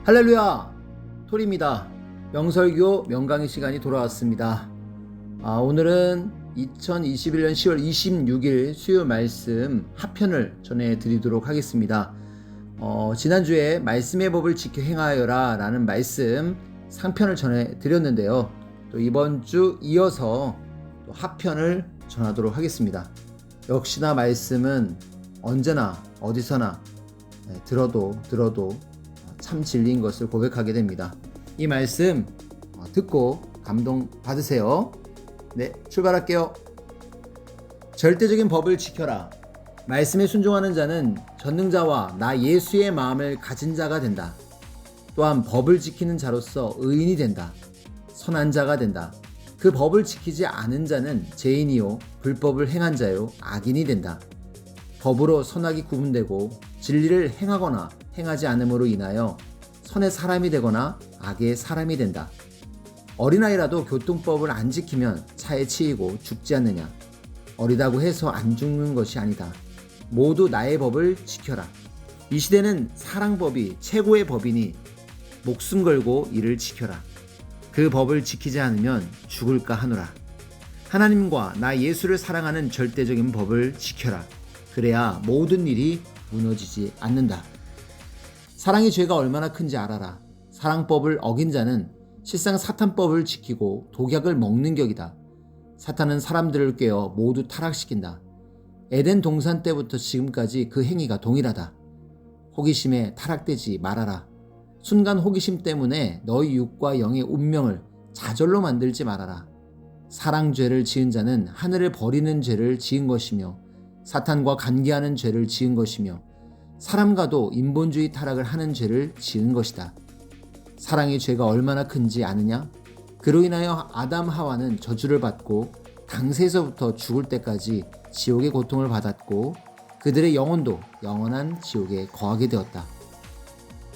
할렐루야! 톨입니다. 명설교 명강의 시간이 돌아왔습니다. 오늘은 2021년 10월 26일 수요 말씀 하편을 전해드리도록 하겠습니다. 지난주에 말씀의 법을 지켜 행하여라 라는 말씀 상편을 전해드렸는데요. 또 이번 주 이어서 또 하편을 전하도록 하겠습니다. 역시나 말씀은 언제나 어디서나 들어도 참 진리인 것을 고백하게 됩니다. 이 말씀 듣고 감동 받으세요. 네, 출발할게요. 절대적인 법을 지켜라. 말씀에 순종하는 자는 전능자와 나 예수의 마음을 가진 자가 된다. 또한 법을 지키는 자로서 의인이 된다. 선한 자가 된다. 그 법을 지키지 않은 자는 죄인이요 불법을 행한 자요 악인이 된다. 법으로 선악이 구분되고 진리를 행하거나 행하지 않음으로 인하여 선의 사람이 되거나 악의 사람이 된다. 어린아이라도 교통법을 안 지키면 차에 치이고 죽지 않느냐. 어리다고 해서 안 죽는 것이 아니다. 모두 나의 법을 지켜라. 이 시대는 사랑법이 최고의 법이니 목숨 걸고 이를 지켜라. 그 법을 지키지 않으면 죽을까 하노라. 하나님과 나 예수를 사랑하는 절대적인 법을 지켜라. 그래야 모든 일이 무너지지 않는다. 사랑의 죄가 얼마나 큰지 알아라. 사랑법을 어긴 자는 실상 사탄법을 지키고 독약을 먹는 격이다. 사탄은 사람들을 꿰어 모두 타락시킨다. 에덴 동산 때부터 지금까지 그 행위가 동일하다. 호기심에 타락되지 말아라. 순간 호기심 때문에 너희 육과 영의 운명을 좌절로 만들지 말아라. 사랑죄를 지은 자는 하늘을 버리는 죄를 지은 것이며 사탄과 관계하는 죄를 지은 것이며 사람과도 인본주의 타락을 하는 죄를 지은 것이다. 사랑의 죄가 얼마나 큰지 아느냐? 그로 인하여 아담 하와는 저주를 받고 당세에서부터 죽을 때까지 지옥의 고통을 받았고 그들의 영혼도 영원한 지옥에 거하게 되었다.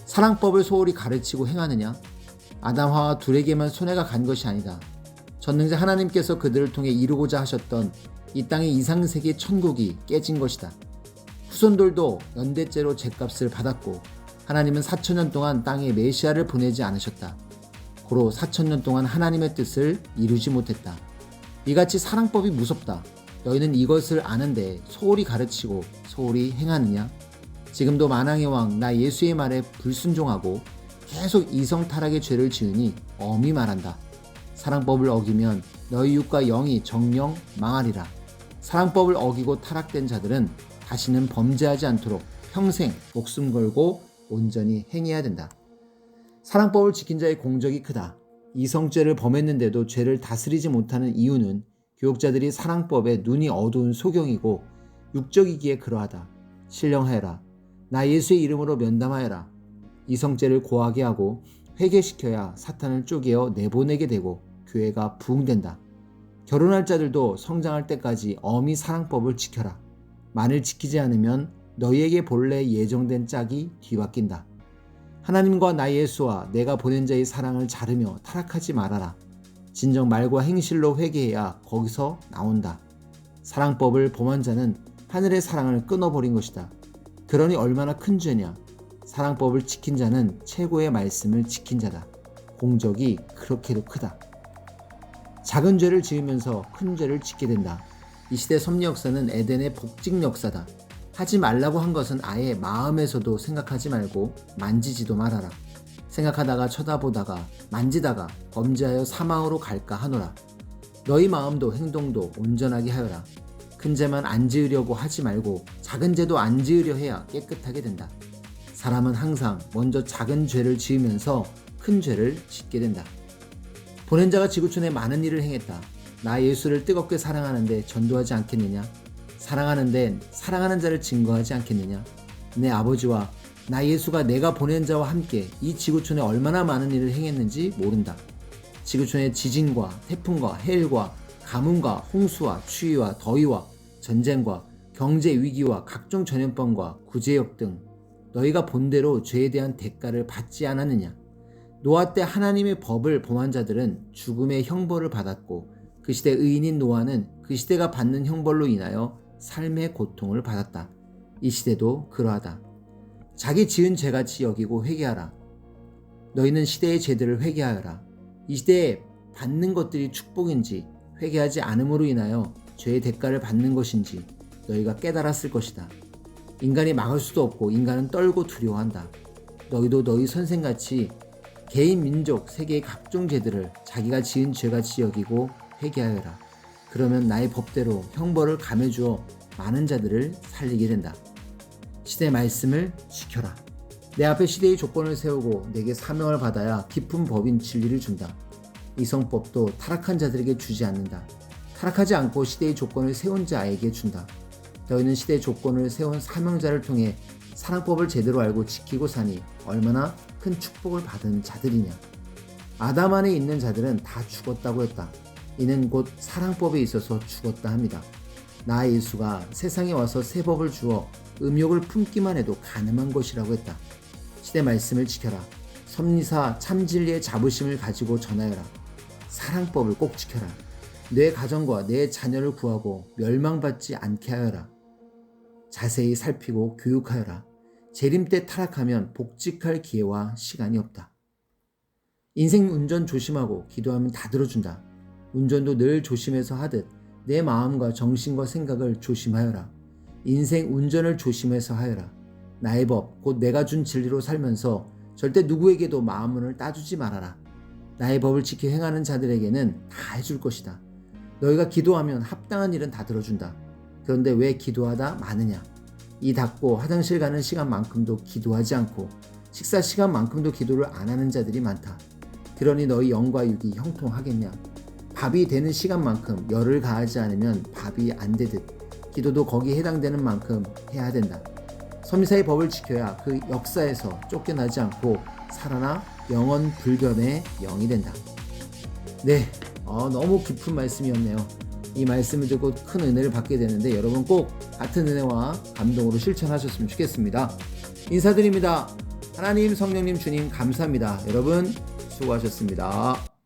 사랑법을 소홀히 가르치고 행하느냐? 아담 하와 둘에게만 손해가 간 것이 아니다. 전능자 하나님께서 그들을 통해 이루고자 하셨던 이 땅의 이상세계 천국이 깨진 것이다. 후손들도 연대죄로 죗값을 받았고 하나님은 4,000년 동안 땅에 메시아를 보내지 않으셨다. 고로 4,000년 동안 하나님의 뜻을 이루지 못했다. 이같이 사랑법이 무섭다. 너희는 이것을 아는데 소홀히 가르치고 소홀히 행하느냐? 지금도 만왕의 왕 나 예수의 말에 불순종하고 계속 이성 타락의 죄를 지으니 엄히 말한다. 사랑법을 어기면 너희 육과 영이 정령 망하리라. 사랑법을 어기고 타락된 자들은 다시는 범죄하지 않도록 평생 목숨 걸고 온전히 행해야 된다. 사랑법을 지킨 자의 공적이 크다. 이성죄를 범했는데도 죄를 다스리지 못하는 이유는 교육자들이 사랑법에 눈이 어두운 소경이고 육적이기에 그러하다. 신령하여라. 나 예수의 이름으로 면담하여라. 이성죄를 고하게 하고 회개시켜야 사탄을 쪼개어 내보내게 되고 교회가 부흥된다. 결혼할 자들도 성장할 때까지 엄히 사랑법을 지켜라. 만일 지키지 않으면 너희에게 본래 예정된 짝이 뒤바뀐다. 하나님과 나 예수와 내가 보낸 자의 사랑을 자르며 타락하지 말아라. 진정 말과 행실로 회개해야 거기서 나온다. 사랑법을 범한 자는 하늘의 사랑을 끊어버린 것이다. 그러니 얼마나 큰 죄냐. 사랑법을 지킨 자는 최고의 말씀을 지킨 자다. 공적이 그렇게도 크다. 작은 죄를 지으면서 큰 죄를 짓게 된다. 이 시대 섭리 역사는 에덴의 복직 역사다. 하지 말라고 한 것은 아예 마음에서도 생각하지 말고 만지지도 말아라. 생각하다가 쳐다보다가 만지다가 범죄하여 사망으로 갈까 하노라. 너희 마음도 행동도 온전하게 하여라. 큰 죄만 안 지으려고 하지 말고 작은 죄도 안 지으려 해야 깨끗하게 된다. 사람은 항상 먼저 작은 죄를 지으면서 큰 죄를 짓게 된다. 보낸 자가 지구촌에 많은 일을 행했다. 나 예수를 뜨겁게 사랑하는데 전도하지 않겠느냐? 사랑하는데 사랑하는 자를 증거하지 않겠느냐? 내 아버지와 나 예수가 내가 보낸 자와 함께 이 지구촌에 얼마나 많은 일을 행했는지 모른다. 지구촌의 지진과 태풍과 해일과 가뭄과 홍수와 추위와 더위와 전쟁과 경제 위기와 각종 전염병과 구제역 등 너희가 본대로 죄에 대한 대가를 받지 않았느냐? 노아 때 하나님의 법을 범한 자들은 죽음의 형벌을 받았고 그 시대 의인인 노아는 그 시대가 받는 형벌로 인하여 삶의 고통을 받았다. 이 시대도 그러하다. 자기 지은 죄같이 여기고 회개하라. 너희는 시대의 제도를 회개하여라. 이 시대에 받는 것들이 축복인지 회개하지 않음으로 인하여 죄의 대가를 받는 것인지 너희가 깨달았을 것이다. 인간이 막을 수도 없고 인간은 떨고 두려워한다. 너희도 너희 선생같이 개인, 민족, 세계의 각종 죄들을 자기가 지은 죄같이 여기고 회개하여라. 그러면 나의 법대로 형벌을 감해주어 많은 자들을 살리게 된다. 시대의 말씀을 지켜라. 내 앞에 시대의 조건을 세우고 내게 사명을 받아야 깊은 법인 진리를 준다. 이성법도 타락한 자들에게 주지 않는다. 타락하지 않고 시대의 조건을 세운 자에게 준다. 너희는 시대의 조건을 세운 사명자를 통해 사랑법을 제대로 알고 지키고 사니 얼마나 큰 축복을 받은 자들이냐. 아담 안에 있는 자들은 다 죽었다고 했다. 이는 곧 사랑법에 있어서 죽었다 합니다. 나 예수가 세상에 와서 새 법을 주어 음욕을 품기만 해도 가늠한 것이라고 했다. 시대 말씀을 지켜라. 섭리사 참진리의 자부심을 가지고 전하여라. 사랑법을 꼭 지켜라. 내 가정과 내 자녀를 구하고 멸망받지 않게 하여라. 자세히 살피고 교육하여라. 재림 때 타락하면 복직할 기회와 시간이 없다. 인생 운전 조심하고 기도하면 다 들어준다. 운전도 늘 조심해서 하듯 내 마음과 정신과 생각을 조심하여라. 인생 운전을 조심해서 하여라. 나의 법, 곧 내가 준 진리로 살면서 절대 누구에게도 마음문을 따주지 말아라. 나의 법을 지켜 행하는 자들에게는 다 해줄 것이다. 너희가 기도하면 합당한 일은 다 들어준다. 그런데 왜 기도하다 마느냐? 이 닫고 화장실 가는 시간만큼도 기도하지 않고 식사 시간만큼도 기도를 안 하는 자들이 많다. 그러니 너희 영과 육이 형통하겠냐? 밥이 되는 시간만큼 열을 가하지 않으면 밥이 안 되듯 기도도 거기에 해당되는 만큼 해야 된다. 섭리사의 법을 지켜야 그 역사에서 쫓겨나지 않고 살아나 영원 불변의 영이 된다. 네, 너무 깊은 말씀이었네요. 이 말씀을 듣고 큰 은혜를 받게 되는데 여러분 꼭 같은 은혜와 감동으로 실천하셨으면 좋겠습니다. 인사드립니다. 하나님, 성령님, 주님 감사합니다. 여러분 수고하셨습니다.